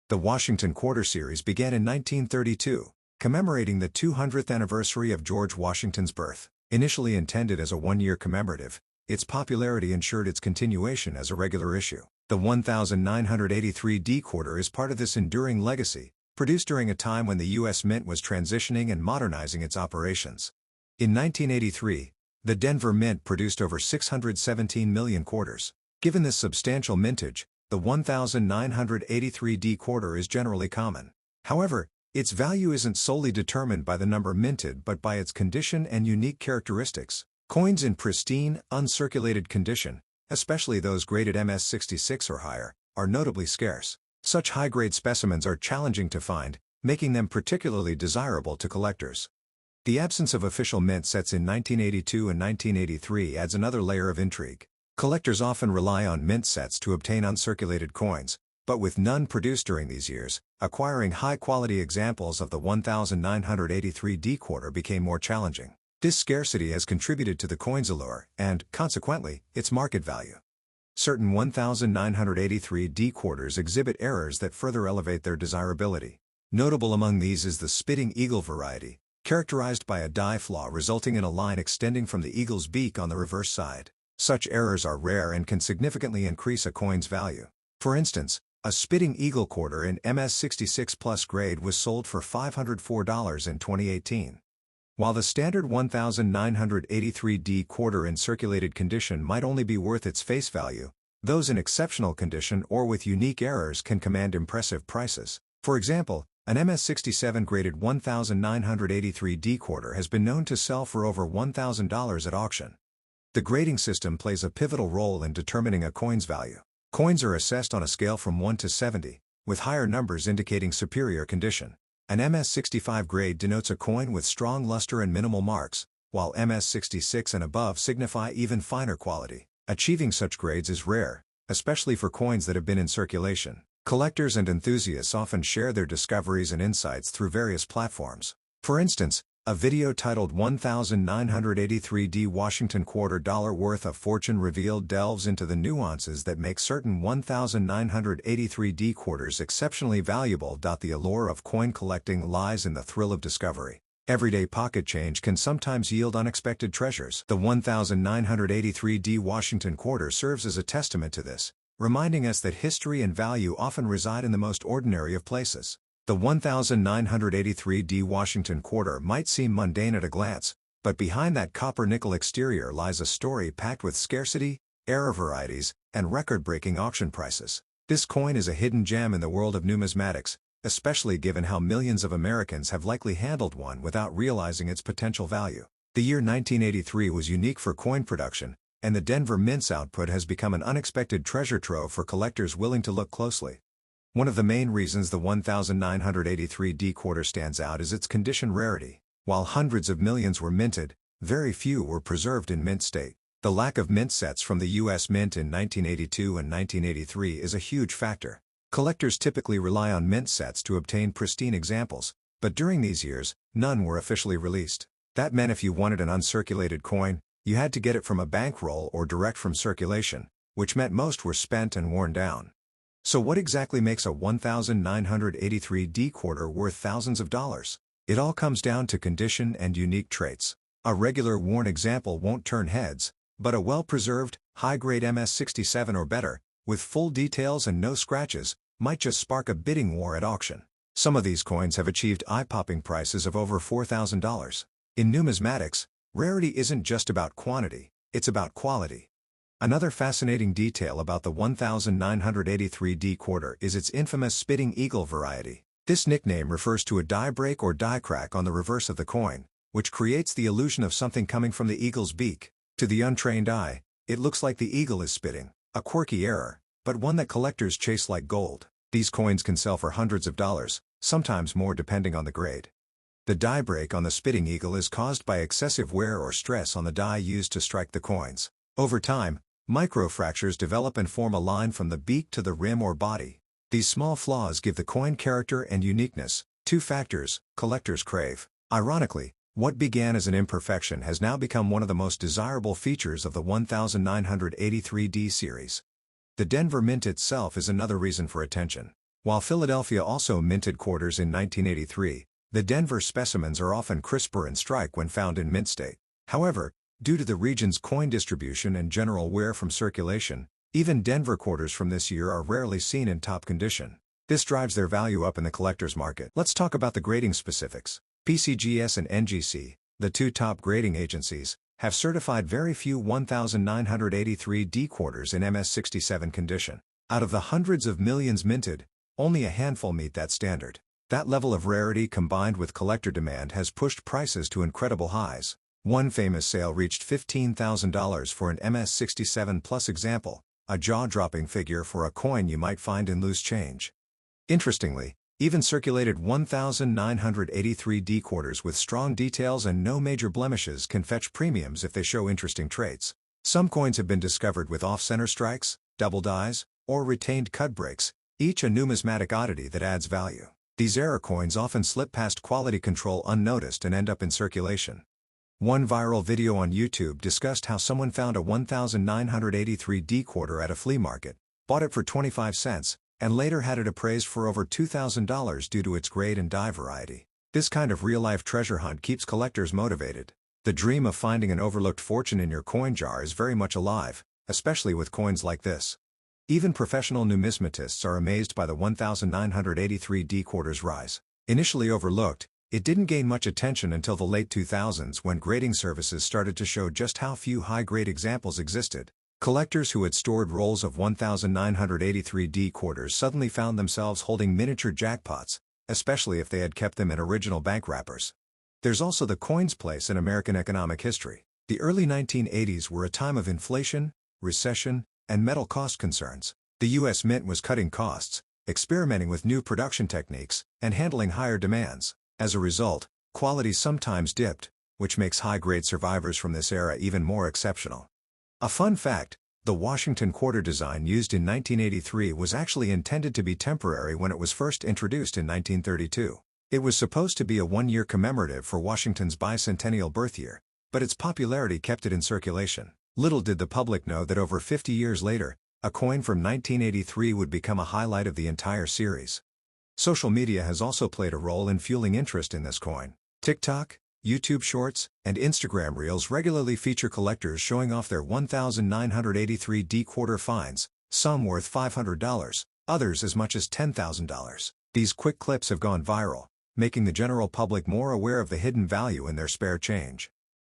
The Washington Quarter Series began in 1932, commemorating the 200th anniversary of George Washington's birth. Initially intended as a one-year commemorative, its popularity ensured its continuation as a regular issue. The 1983D quarter is part of this enduring legacy, produced during a time when the U.S. Mint was transitioning and modernizing its operations. In 1983, the Denver Mint produced over 617 million quarters. Given this substantial mintage, the 1983D quarter is generally common. However, its value isn't solely determined by the number minted but by its condition and unique characteristics. Coins in pristine, uncirculated condition, especially those graded MS-66 or higher, are notably scarce. Such high-grade specimens are challenging to find, making them particularly desirable to collectors. The absence of official mint sets in 1982 and 1983 adds another layer of intrigue. Collectors often rely on mint sets to obtain uncirculated coins, but with none produced during these years, acquiring high-quality examples of the 1983D quarter became more challenging. This scarcity has contributed to the coin's allure and, consequently, its market value. Certain 1983D quarters exhibit errors that further elevate their desirability. Notable among these is the spitting eagle variety, characterized by a die flaw resulting in a line extending from the eagle's beak on the reverse side. Such errors are rare and can significantly increase a coin's value. For instance, a spitting eagle quarter in MS-66 Plus grade was sold for $504 in 2018. While the standard 1983D quarter in circulated condition might only be worth its face value, those in exceptional condition or with unique errors can command impressive prices. For example, an MS-67 graded 1983D quarter has been known to sell for over $1,000 at auction. The grading system plays a pivotal role in determining a coin's value. Coins are assessed on a scale from 1 to 70, with higher numbers indicating superior condition. An MS-65 grade denotes a coin with strong luster and minimal marks, while MS-66 and above signify even finer quality. Achieving such grades is rare, especially for coins that have been in circulation. Collectors and enthusiasts often share their discoveries and insights through various platforms. For instance, a video titled 1983D Washington Quarter Dollar Worth of Fortune Revealed delves into the nuances that make certain 1983D quarters exceptionally valuable. The allure of coin collecting lies in the thrill of discovery. Everyday pocket change can sometimes yield unexpected treasures. The 1983D Washington Quarter serves as a testament to this, reminding us that history and value often reside in the most ordinary of places. The 1983D Washington Quarter might seem mundane at a glance, but behind that copper-nickel exterior lies a story packed with scarcity, error varieties, and record-breaking auction prices. This coin is a hidden gem in the world of numismatics, especially given how millions of Americans have likely handled one without realizing its potential value. The year 1983 was unique for coin production, and the Denver Mint's output has become an unexpected treasure trove for collectors willing to look closely. One of the main reasons the 1983D quarter stands out is its condition rarity. While hundreds of millions were minted, very few were preserved in mint state. The lack of mint sets from the U.S. Mint in 1982 and 1983 is a huge factor. Collectors typically rely on mint sets to obtain pristine examples, but during these years, none were officially released. That meant if you wanted an uncirculated coin, you had to get it from a bankroll or direct from circulation, which meant most were spent and worn down. So what exactly makes a 1983D quarter worth thousands of dollars? It all comes down to condition and unique traits. A regular worn example won't turn heads, but a well-preserved, high-grade MS-67 or better, with full details and no scratches, might just spark a bidding war at auction. Some of these coins have achieved eye-popping prices of over $4,000. In numismatics, rarity isn't just about quantity, it's about quality. Another fascinating detail about the 1983D quarter is its infamous spitting eagle variety. This nickname refers to a die break or die crack on the reverse of the coin, which creates the illusion of something coming from the eagle's beak. To the untrained eye, it looks like the eagle is spitting, a quirky error, but one that collectors chase like gold. These coins can sell for hundreds of dollars, sometimes more depending on the grade. The die break on the spitting eagle is caused by excessive wear or stress on the die used to strike the coins. Over time, microfractures develop and form a line from the beak to the rim or body. These small flaws give the coin character and uniqueness, two factors collectors crave. Ironically, what began as an imperfection has now become one of the most desirable features of the 1983D series. The Denver Mint itself is another reason for attention. While Philadelphia also minted quarters in 1983, the Denver specimens are often crisper and strike when found in mint state. However, due to the region's coin distribution and general wear from circulation, even Denver quarters from this year are rarely seen in top condition. This drives their value up in the collector's market. Let's talk about the grading specifics. PCGS and NGC, the two top grading agencies, have certified very few 1,983D quarters in MS67 condition. Out of the hundreds of millions minted, only a handful meet that standard. That level of rarity combined with collector demand has pushed prices to incredible highs. One famous sale reached $15,000 for an MS67 Plus example, a jaw-dropping figure for a coin you might find in loose change. Interestingly, even circulated 1,983D quarters with strong details and no major blemishes can fetch premiums if they show interesting traits. Some coins have been discovered with off-center strikes, double dies, or retained cut breaks, each a numismatic oddity that adds value. These error coins often slip past quality control unnoticed and end up in circulation. One viral video on YouTube discussed how someone found a 1,983D quarter at a flea market, bought it for 25 cents, and later had it appraised for over $2,000 due to its grade and die variety. This kind of real-life treasure hunt keeps collectors motivated. The dream of finding an overlooked fortune in your coin jar is very much alive, especially with coins like this. Even professional numismatists are amazed by the 1,983D quarter's rise. Initially overlooked, it didn't gain much attention until the late 2000s when grading services started to show just how few high-grade examples existed. Collectors who had stored rolls of 1,983D quarters suddenly found themselves holding miniature jackpots, especially if they had kept them in original bank wrappers. There's also the coin's place in American economic history. The early 1980s were a time of inflation, recession, and metal cost concerns. The U.S. Mint was cutting costs, experimenting with new production techniques, and handling higher demands. As a result, quality sometimes dipped, which makes high-grade survivors from this era even more exceptional. A fun fact, the Washington quarter design used in 1983 was actually intended to be temporary when it was first introduced in 1932. It was supposed to be a one-year commemorative for Washington's bicentennial birth year, but its popularity kept it in circulation. Little did the public know that over 50 years later, a coin from 1983 would become a highlight of the entire series. Social media has also played a role in fueling interest in this coin. TikTok, YouTube Shorts, and Instagram Reels regularly feature collectors showing off their 1,983D quarter finds, some worth $500, others as much as $10,000. These quick clips have gone viral, making the general public more aware of the hidden value in their spare change.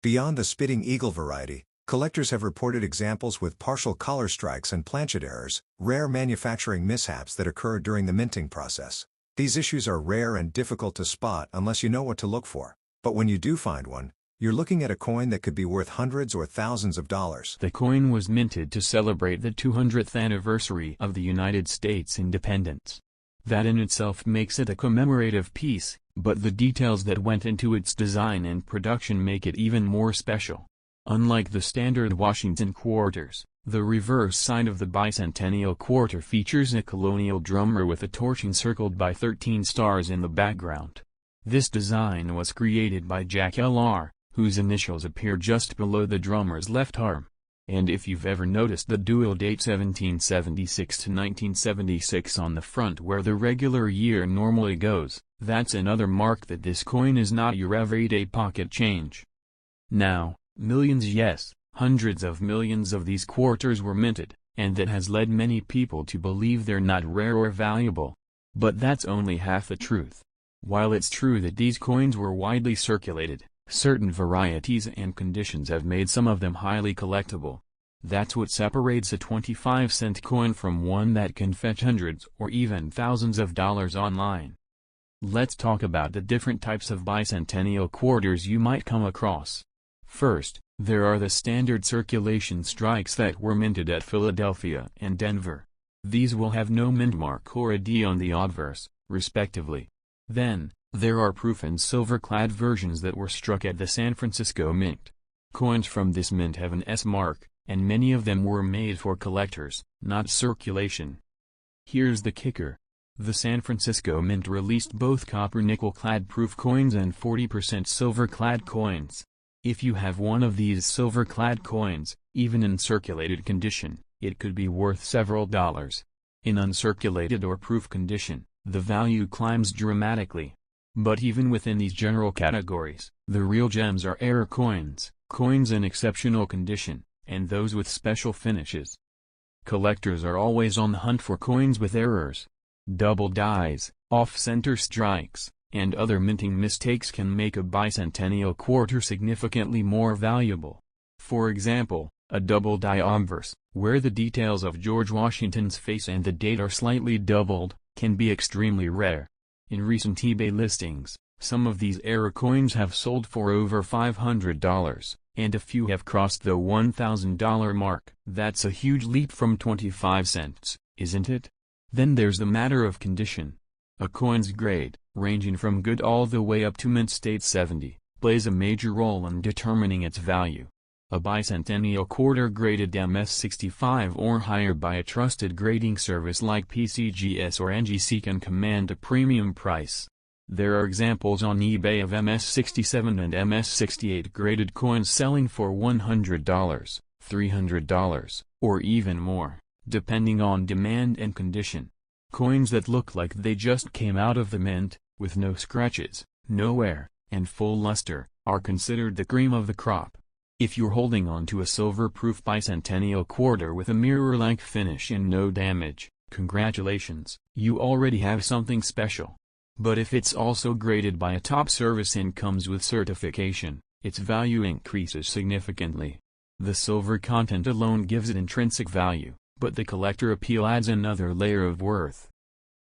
Beyond the spitting eagle variety, collectors have reported examples with partial collar strikes and planchet errors, rare manufacturing mishaps that occur during the minting process. These issues are rare and difficult to spot unless you know what to look for. But when you do find one, you're looking at a coin that could be worth hundreds or thousands of dollars. The coin was minted to celebrate the 200th anniversary of the United States independence. That in itself makes it a commemorative piece, but the details that went into its design and production make it even more special. Unlike the standard Washington quarters, the reverse side of the bicentennial quarter features a colonial drummer with a torch encircled by 13 stars in the background. This design was created by Jack L.R., whose initials appear just below the drummer's left arm. And if you've ever noticed the dual date 1776 to 1976 on the front where the regular year normally goes, that's another mark that this coin is not your everyday pocket change. Now, millions, yes, hundreds of millions of these quarters were minted, and that has led many people to believe they're not rare or valuable. But that's only half the truth. While it's true that these coins were widely circulated, certain varieties and conditions have made some of them highly collectible. That's what separates a 25-cent coin from one that can fetch hundreds or even thousands of dollars online. Let's talk about the different types of bicentennial quarters you might come across. First, there are the standard circulation strikes that were minted at Philadelphia and Denver. These will have no mint mark or a D on the obverse, respectively. Then, there are proof and silver-clad versions that were struck at the San Francisco Mint. Coins from this mint have an S mark, and many of them were made for collectors, not circulation. Here's the kicker. The San Francisco Mint released both copper-nickel-clad proof coins and 40% silver-clad coins. If you have one of these silver-clad coins, even in circulated condition, it could be worth several dollars. In uncirculated or proof condition, the value climbs dramatically. But even within these general categories, the real gems are error coins, coins in exceptional condition, and those with special finishes. Collectors are always on the hunt for coins with errors. Double dies, off-center strikes, and other minting mistakes can make a bicentennial quarter significantly more valuable. For example, a double die obverse, where the details of George Washington's face and the date are slightly doubled, can be extremely rare. In recent eBay listings, some of these error coins have sold for over $500, and a few have crossed the $1,000 mark. That's a huge leap from 25 cents, isn't it? Then there's the matter of condition. A coin's grade, ranging from good all the way up to mint state 70, plays a major role in determining its value. A bicentennial quarter graded MS65 or higher by a trusted grading service like PCGS or NGC can command a premium price. There are examples on eBay of MS67 and MS68 graded coins selling for $100, $300, or even more, depending on demand and condition. Coins that look like they just came out of the mint, with no scratches, no wear, and full luster, are considered the cream of the crop. If you're holding on to a silver-proof bicentennial quarter with a mirror-like finish and no damage, congratulations, you already have something special. But if it's also graded by a top service and comes with certification, its value increases significantly. The silver content alone gives it intrinsic value, but the collector appeal adds another layer of worth.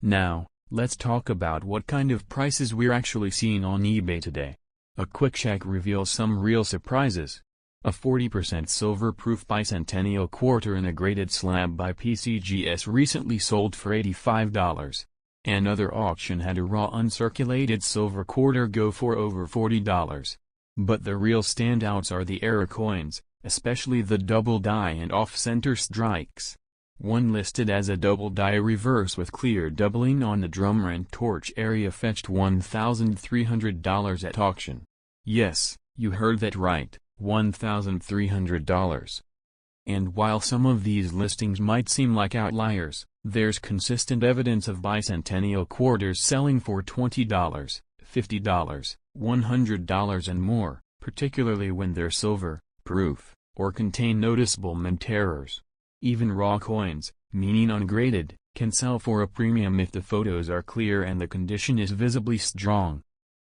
Now, let's talk about what kind of prices we're actually seeing on eBay today. A quick check reveals some real surprises. A 40% silver-proof bicentennial quarter in a graded slab by PCGS recently sold for $85. Another auction had a raw uncirculated silver quarter go for over $40. But the real standouts are the error coins, especially the double die and off-center strikes. One listed as a double die reverse with clear doubling on the drummer and torch area fetched $1,300 at auction. Yes, you heard that right. $1,300. And while some of these listings might seem like outliers, there's consistent evidence of bicentennial quarters selling for $20, $50, $100 and more, particularly when they're silver, proof, or contain noticeable mint errors. Even raw coins, meaning ungraded, can sell for a premium if the photos are clear and the condition is visibly strong.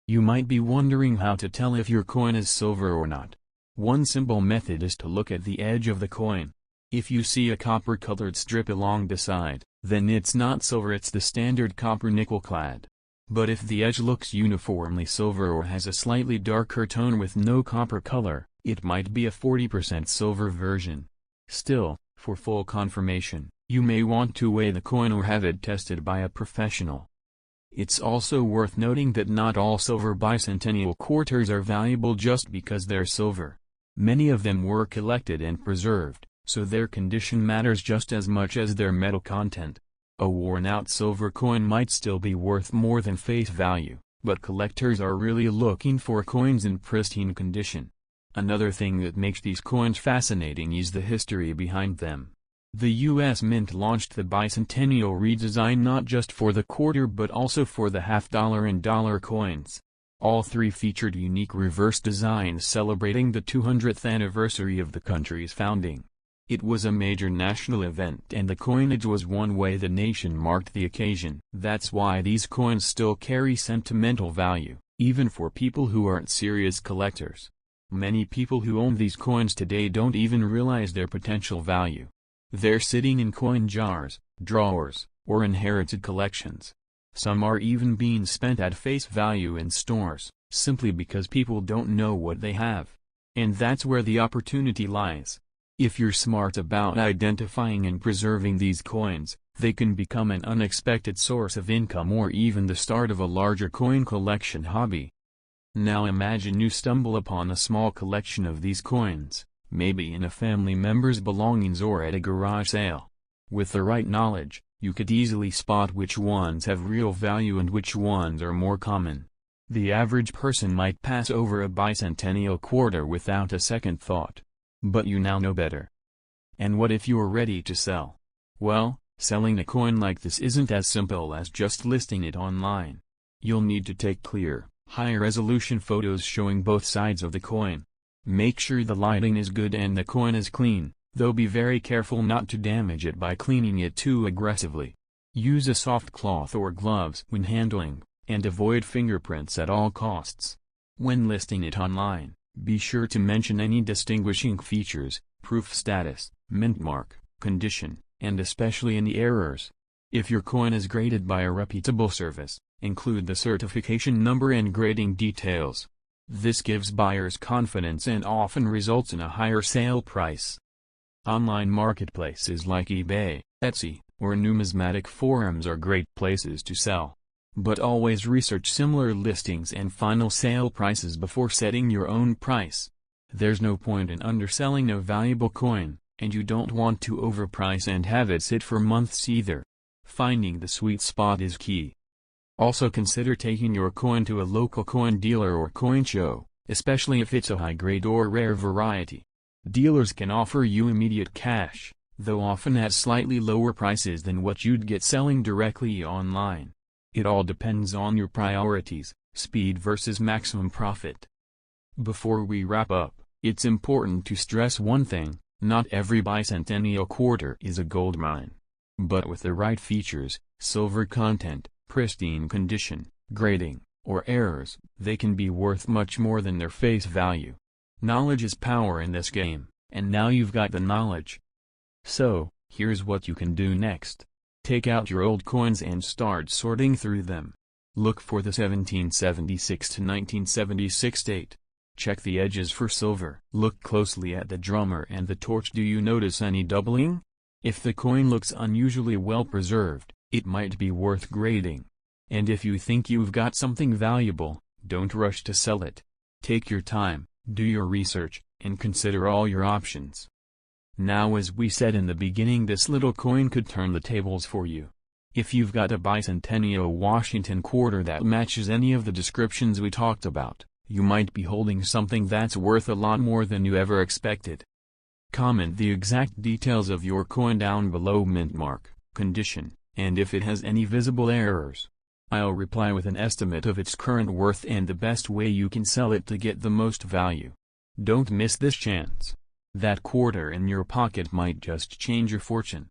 You might be wondering how to tell if your coin is silver or not. One simple method is to look at the edge of the coin. If you see a copper-colored strip along the side, then it's not silver, it's the standard copper nickel clad. But if the edge looks uniformly silver or has a slightly darker tone with no copper color, it might be a 40% silver version. Still, for full confirmation, you may want to weigh the coin or have it tested by a professional. It's also worth noting that not all silver bicentennial quarters are valuable just because they're silver. Many of them were collected and preserved, so their condition matters just as much as their metal content. A worn-out silver coin might still be worth more than face value, but collectors are really looking for coins in pristine condition. Another thing that makes these coins fascinating is the history behind them. The U.S. Mint launched the bicentennial redesign not just for the quarter but also for the half-dollar and dollar coins. All three featured unique reverse designs celebrating the 200th anniversary of the country's founding. It was a major national event and the coinage was one way the nation marked the occasion. That's why these coins still carry sentimental value, even for people who aren't serious collectors. Many people who own these coins today don't even realize their potential value. They're sitting in coin jars, drawers, or inherited collections. Some are even being spent at face value in stores, simply because people don't know what they have. And that's where the opportunity lies. If you're smart about identifying and preserving these coins, they can become an unexpected source of income or even the start of a larger coin collection hobby. Now imagine you stumble upon a small collection of these coins, maybe in a family member's belongings or at a garage sale. With the right knowledge, you could easily spot which ones have real value and which ones are more common. The average person might pass over a bicentennial quarter without a second thought. But you now know better. And what if you're ready to sell? Well, Selling a coin like this isn't as simple as just listing it online. You'll need to take clear, high-resolution photos showing both sides of the coin. Make sure the lighting is good and the coin is clean, though be very careful not to damage it by cleaning it too aggressively. Use a soft cloth or gloves when handling, and avoid fingerprints at all costs. When listing it online, be sure to mention any distinguishing features, proof status, mint mark, condition, and especially any errors. If your coin is graded by a reputable service, include the certification number and grading details. This gives buyers confidence and often results in a higher sale price. Online marketplaces like eBay, Etsy, or numismatic forums are great places to sell. But always research similar listings and final sale prices before setting your own price. There's no point in underselling a valuable coin, and you don't want to overprice and have it sit for months either. Finding the sweet spot is key. Also consider taking your coin to a local coin dealer or coin show, especially if it's a high-grade or rare variety. Dealers can offer you immediate cash, though often at slightly lower prices than what you'd get selling directly online. It all depends on your priorities, speed versus maximum profit. Before we wrap up, it's important to stress one thing: not every bicentennial quarter is a gold mine. But with the right features, silver content, pristine condition, grading, or errors, they can be worth much more than their face value. Knowledge is power in this game, and now you've got the knowledge. So, here's what you can do next. Take out your old coins and start sorting through them. Look for the 1776 to 1976 date. Check the edges for silver. Look closely at the drummer and the torch. Do you notice any doubling? If the coin looks unusually well preserved, it might be worth grading. And if you think you've got something valuable, don't rush to sell it. Take your time, do your research, and consider all your options. Now, as we said in the beginning, this little coin could turn the tables for you. If you've got a bicentennial Washington quarter that matches any of the descriptions we talked about, you might be holding something that's worth a lot more than you ever expected. Comment the exact details of your coin down below: mint mark, condition, and if it has any visible errors. I'll reply with an estimate of its current worth and the best way you can sell it to get the most value. Don't miss this chance. That quarter in your pocket might just change your fortune.